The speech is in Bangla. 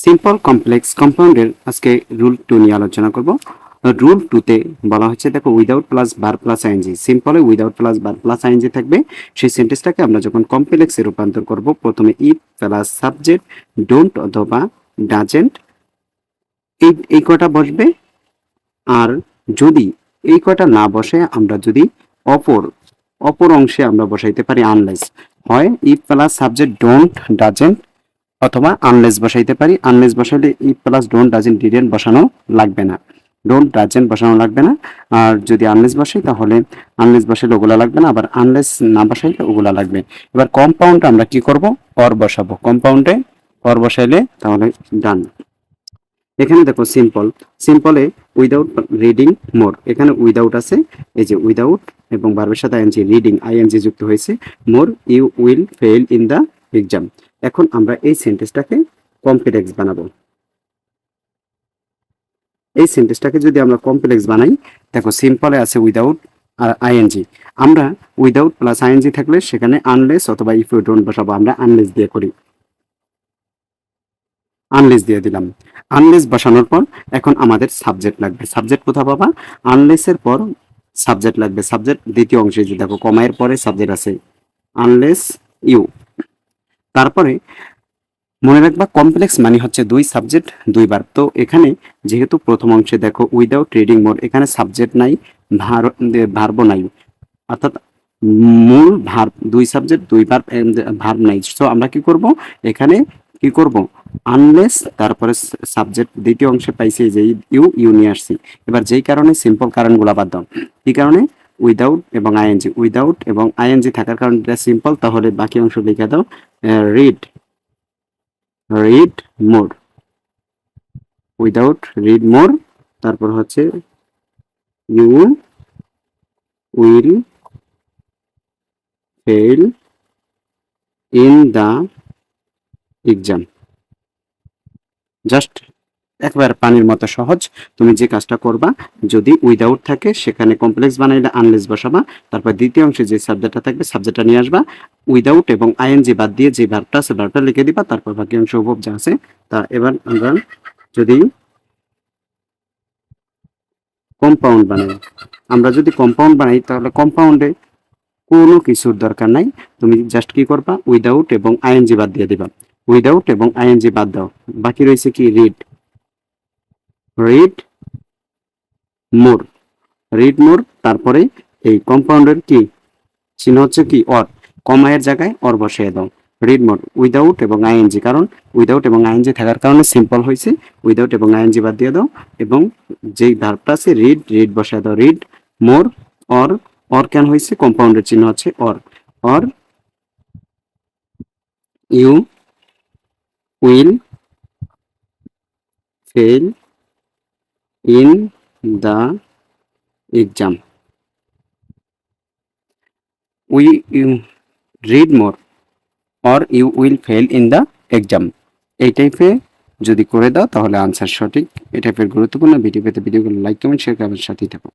সিম্পল কমপ্লেক্স কম্পাউন্ডের আজকে রুল 2 নিয়ে আলোচনা করব। রুল 2 তে বলা হচ্ছে, দেখো, উইদাউট প্লাস বার প্লাস আইএনজি। সিম্পলে উইদাউট প্লাস বার প্লাস আইএনজি থাকবে। সেই সেন্টেন্সটাকে আমরা যখন কমপ্লেক্সে রূপান্তর করব, প্রথমে ইফ প্লাস সাবজেক্ট ডোন্ট অথবা ডাজেন্ট এই কটা বসবে। আর যদি এই কটা না বসে, আমরা যদি অপর অপর অংশে আমরা বসাইতে পারি আনলেস। হয় if plus subject don't doesn't অথবা আনলেস বসাইতে পারি। আনলেস বসাইলে if plus don't doesn't didn't বসানো লাগবে না, ডোন্ট ডাজেন্ট বসানো লাগবে না। আর যদি আনলেস বসাই তাহলে আনলেস বসাইলে ওগুলা লাগবে না, আবার আনলেস না বসাইলে ওগুলা লাগবে। এবার কম্পাউন্ড আমরা কি করব, অর বসাবো। কম্পাউন্ডে অর বসাইলে তাহলে ডান। এখানে দেখো সিম্পলে উইদাউট রিডিং মোর, এখানে উইদাউট আছে, এই যে উইদাউট এবং ভার্বের সাথে আইএনজি, রিডিং আইএনজি যুক্ত হয়েছে। More you will fail in the exam. এখন আমরা এই সেন্টেন্সটাকে কমপ্লেক্স বানাবো। এই সেন্টেন্সটাকে যদি আমরা কমপ্লেক্স বানাই, দেখো সিম্পলে আছে উইদাউট আর আইএনজি। আমরা উইদাউট প্লাস আইএনজি থাকলে সেখানে আনলেস অথবা ইফ ইউ ডোন্ট বসাবো। আমরা আনলেস দিয়ে করি, আনলেস দিয়ে দিলাম। আনলেস বসানোর পর এখন আমাদের সাবজেক্ট লাগবে। সাবজেক্ট কোথা পাবা? আনলেসের পর সাবজেক্ট লাগবে। সাবজেক্ট দ্বিতীয় অংশে যে দেখো কমায়ের পরে সাবজেক্ট আছে, আনলেস ইউ। তারপরে মনে রাখবা কমপ্লেক্স মানে হচ্ছে দুই সাবজেক্ট দুই ভার্ব। তো এখানে যেহেতু প্রথম অংশে দেখো উইদাউট রিডিং মোর, এখানে সাবজেক্ট নাই, ভার্বও নাই, অর্থাৎ মূল ভার্ব দুই সাবজেক্ট দুই ভার্ব নাই। সো আমরা কি করব, এখানে কি করব, আনলেস তারপরে সাবজেক্ট দ্বিতীয় অংশে পাইছি যে ইউ, ইউ নিয়ে আসছি। এবার যেই কারণে সিম্পল কারণগুলো বাদ দাও। কি কারণে? উইদাউট এবং আইএনজি। উইদাউট এবং আইএনজি থাকার কারণে এটা সিম্পল, তাহলে বাকি অংশ লিখে দাও read, read more. Without read more, তারপর হচ্ছে you will fail in the exam. Just একবার পানির মতো সহজ। তুমি যে কাজটা করবা, যদি উইদাউট থাকে সেখানে কমপ্লেক্স বানাইলে আনলেস বসাবা, তারপর দ্বিতীয় অংশে যে সাবজেক্টটা থাকবে সাবজেক্টটা নিয়ে আসবা, উইদাউট এবং আইএনজি বাদ দিয়ে যে ভার্বটা আছে ভার্বটা লিখে দিবা, তারপর বাকি অংশ উপব যা আছে তা। এবার আমরা যদি কম্পাউন্ড বানাই, তাহলে কম্পাউন্ডে কোনো কিছুর দরকার নাই। তুমি জাস্ট কি করবা, উইদাউট এবং আইএনজি বাদ দিয়ে দিবা। উইদাউট এবং আইএনজি বাদ দাও, বাকি রয়েছে কি, রিড, রিড মোর, রিড মোর। তারপরে এই কম্পাউন্ডের কি চিহ্ন হচ্ছে কি, অর। কমায়ের জায়গায় অর বসিয়ে দাও। রিড মোর উইদাউট এবং আইএনজি, কারণ উইদাউট এবং আইএনজি থাকার কারণে সিম্পল হয়েছে। উইদাউট এবং আইএনজি বাদ দিয়ে দাও এবং যেই ভার্বটা আছে রিড, রিড বসিয়ে দাও। রিড মোর অর, অর কেন হয়েছে, কম্পাউন্ডের চিহ্ন হচ্ছে or. Or you will fail in the exam. We read more or you will fail in the exam. এই টাইপে যদি করে দাও তাহলে আনসার সঠিক। এই টাইপের গুরুত্বপূর্ণ ভিডিও পেতে ভিডিওগুলো লাইক কমেন্ট শেয়ার করে আমার সাথেই থাকো।